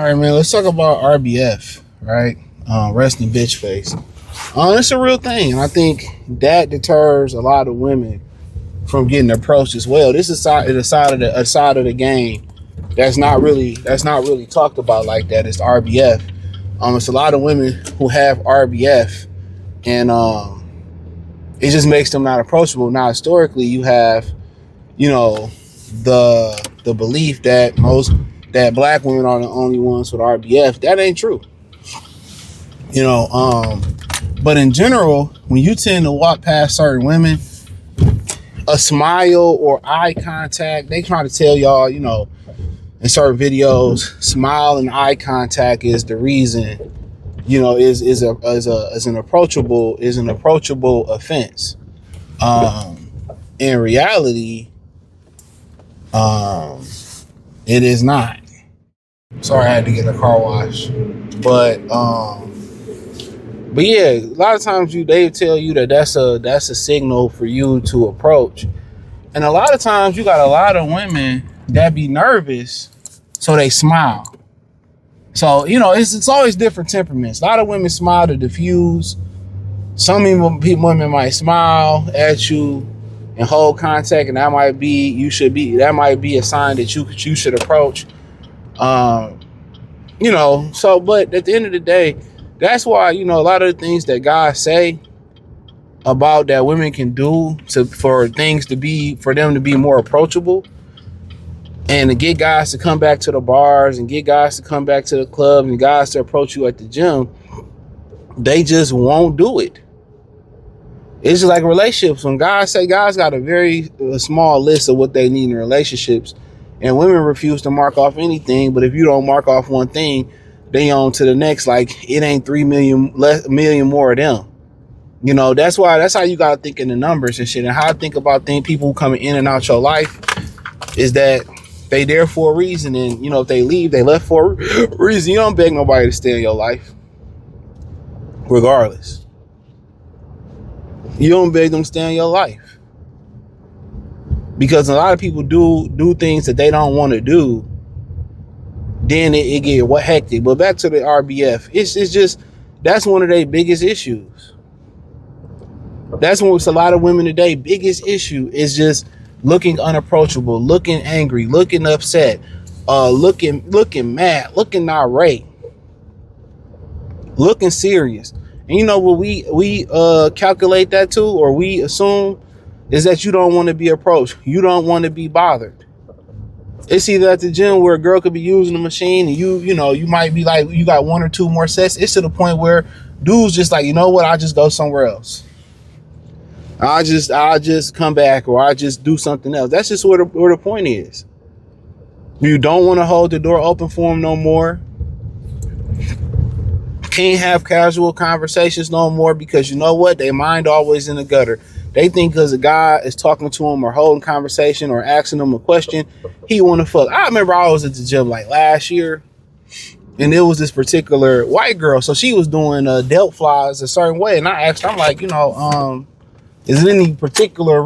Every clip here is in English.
right, man. Let's talk about RBF, right? Resting bitch face. It's a real thing, and I think that deters a lot of women from getting approached as well. This is a side of the game that's not really talked about like that. It's RBF. It's a lot of women who have RBF, and it just makes them not approachable. Now, historically, you have, you know, the belief that black women are the only ones with RBF. That ain't true. You know, but in general, when you tend to walk past certain women, a smile or eye contact, they try to tell y'all, in certain videos, smile and eye contact is the reason, is an approachable offense. In reality, it is not. Sorry, I had to get a car wash, but yeah, a lot of times they tell you that that's a signal for you to approach, and a lot of times you got a lot of women that be nervous, so they smile. So it's always different temperaments. A lot of women smile to diffuse. Some women might smile at you and hold contact, and that might be a sign that you should approach. But at the end of the day, that's why, a lot of the things that guys say about that women can do for them to be more approachable, and to get guys to come back to the bars and get guys to come back to the club and guys to approach you at the gym, they just won't do it. It's just like relationships. When guys got a very small list of what they need in relationships, and women refuse to mark off anything. But if you don't mark off one thing, they on to the next. Like it ain't 3 million more of them. That's how you gotta think in the numbers and shit. And how I think about people coming in and out your life is that they there for a reason. And if they leave, they left for a reason. You don't beg nobody to stay in your life, regardless. You don't beg them to stay in your life. Because a lot of people do things that they don't want to do, then it get hectic. But back to the RBF, it's just that's one of their biggest issues. That's what's a lot of women today biggest issue is just looking unapproachable, looking angry, looking upset, looking mad, looking irate, looking serious. And what we calculate that to, or we assume, is that you don't want to be approached. You don't want to be bothered. It's either at the gym where a girl could be using the machine and you might be like, you got one or two more sets. It's to the point where dudes just like, I'll just go somewhere else. I'll just come back, or I'll just do something else. That's just where the point is. You don't want to hold the door open for them no more. Can't have casual conversations no more because their mind always in the gutter. They think because a guy is talking to them or holding conversation or asking them a question, he want to fuck. I remember I was at the gym like last year, and there was this particular white girl. So she was doing delt flies a certain way, and I asked her, I'm like, is it any particular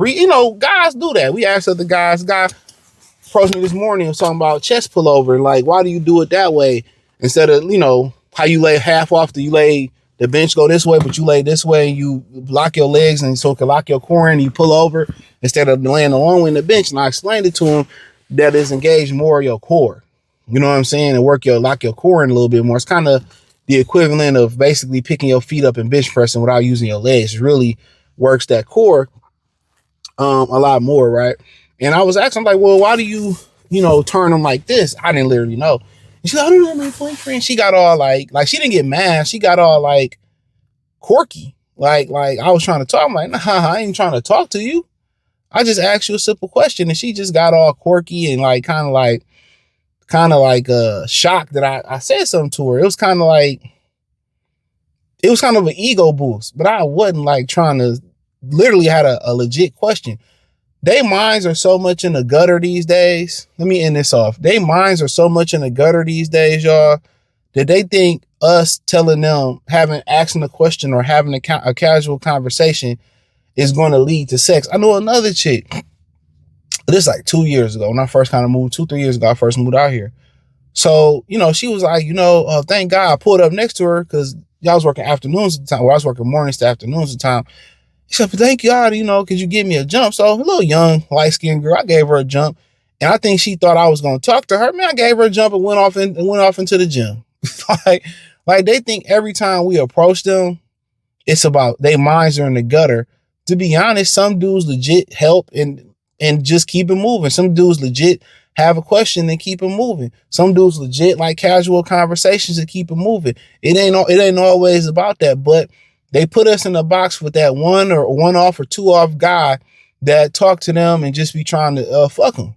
guys do that. We asked other guys. Guy approached me this morning and was talking about chest pullover, and like, why do you do it that way instead of how you lay half off? You lay the bench go this way, but you lay this way, and you lock your legs, and so it can lock your core, and you pull over instead of laying the long way in the bench. And I explained it to him that it's engaged more of your core. You know what I'm saying? And lock your core in a little bit more. It's kind of the equivalent of basically picking your feet up and bench pressing without using your legs. It really works that core a lot more, right? And I was asking, like, well, why do you turn them like this? I didn't literally know. And she's like, I don't know, my boyfriend. She got all like she didn't get mad. She got all like quirky. Like I was trying to talk. I'm like, nah, I ain't trying to talk to you. I just asked you a simple question. And she just got all quirky and like kind of like shocked that I said something to her. It was kind of an ego boost, but I wasn't like trying to literally had a legit question. They minds are so much in the gutter these days. Let me end this off. They minds are so much in the gutter these days, y'all, that they think us telling them, asking a question or having a casual conversation is going to lead to sex. I know another chick, this like 2 years ago, when I first kind of moved, 2-3 years ago, I first moved out here. So, she was like, thank God. I pulled up next to her because y'all was working afternoons at the time. Well, I was working mornings to afternoons at the time. She said, thank God, could you give me a jump? So a little young, light-skinned girl, I gave her a jump. And I think she thought I was going to talk to her. Man, I gave her a jump and went off into the gym. like they think every time we approach them, it's about their minds are in the gutter. To be honest, some dudes legit help and just keep it moving. Some dudes legit have a question and keep it moving. Some dudes legit like casual conversations and keep it moving. It ain't always about that, but they put us in a box with that one off or two off guy that talk to them and just be trying to fuck them.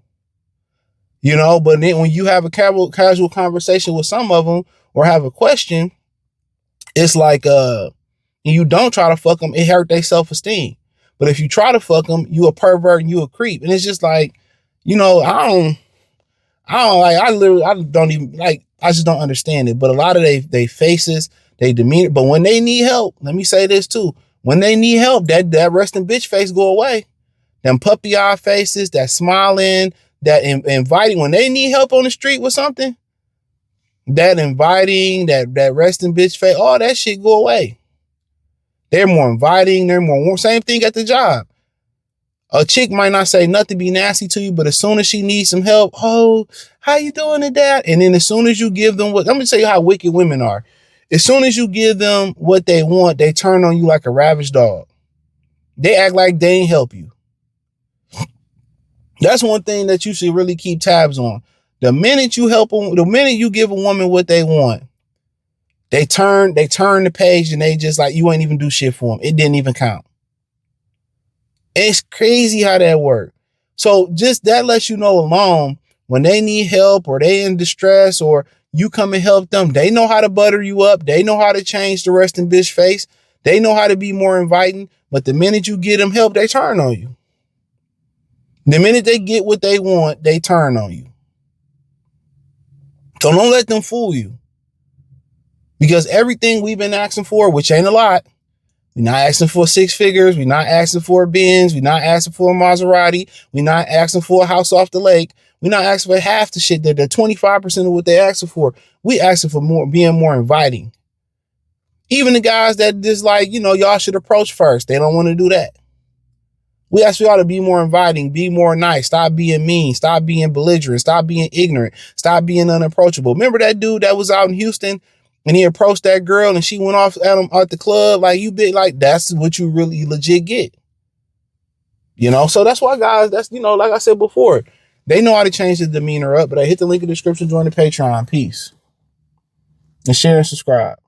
But then when you have a casual conversation with some of them or have a question, it's like you don't try to fuck them, it hurt their self-esteem. But if you try to fuck them, you a pervert and you a creep. And it's just like, I just don't understand it. But a lot of they faces, they demeanor. But when they need help, let me say this too. When they need help, that resting bitch face go away. Them puppy eye faces, that smiling, that inviting. When they need help on the street with something, that inviting, that resting bitch face, all that shit go away. They're more inviting. They're more warm. Same thing at the job. A chick might not say nothing, be nasty to you, but as soon as she needs some help, oh, how you doing today? And then as soon as you give them I'm going to tell you how wicked women are. As soon as you give them what they want, they turn on you like a ravished dog. They act like they ain't help you. That's one thing that you should really keep tabs on. The minute you give a woman what they want, they turn the page and they just like, you ain't even do shit for them. It didn't even count. It's crazy how that works. So just that lets you know alone when they need help or they in distress or you come and help them, they know how to butter you up. They know how to change the resting bitch face. They know how to be more inviting. But the minute you get them help, they turn on you. The minute they get what they want, they turn on you. So don't let them fool you. Because everything we've been asking for, which ain't a lot, we're not asking for 6 figures. We're not asking for a Benz. We're not asking for a Maserati. We're not asking for a house off the lake. We're not asking for half the shit that they're 25% of what they're asking for. We asking for more, being more inviting. Even the guys that just like, y'all should approach first. They don't want to do that. We ask for y'all to be more inviting, be more nice, stop being mean, stop being belligerent, stop being ignorant, stop being unapproachable. Remember that dude that was out in Houston and he approached that girl and she went off at him at the club? Like, you big, like, that's what you really legit get. So that's why guys, that's, like I said before, they know how to change the demeanor up, but I hit the link in the description, join the Patreon. Peace. And share and subscribe.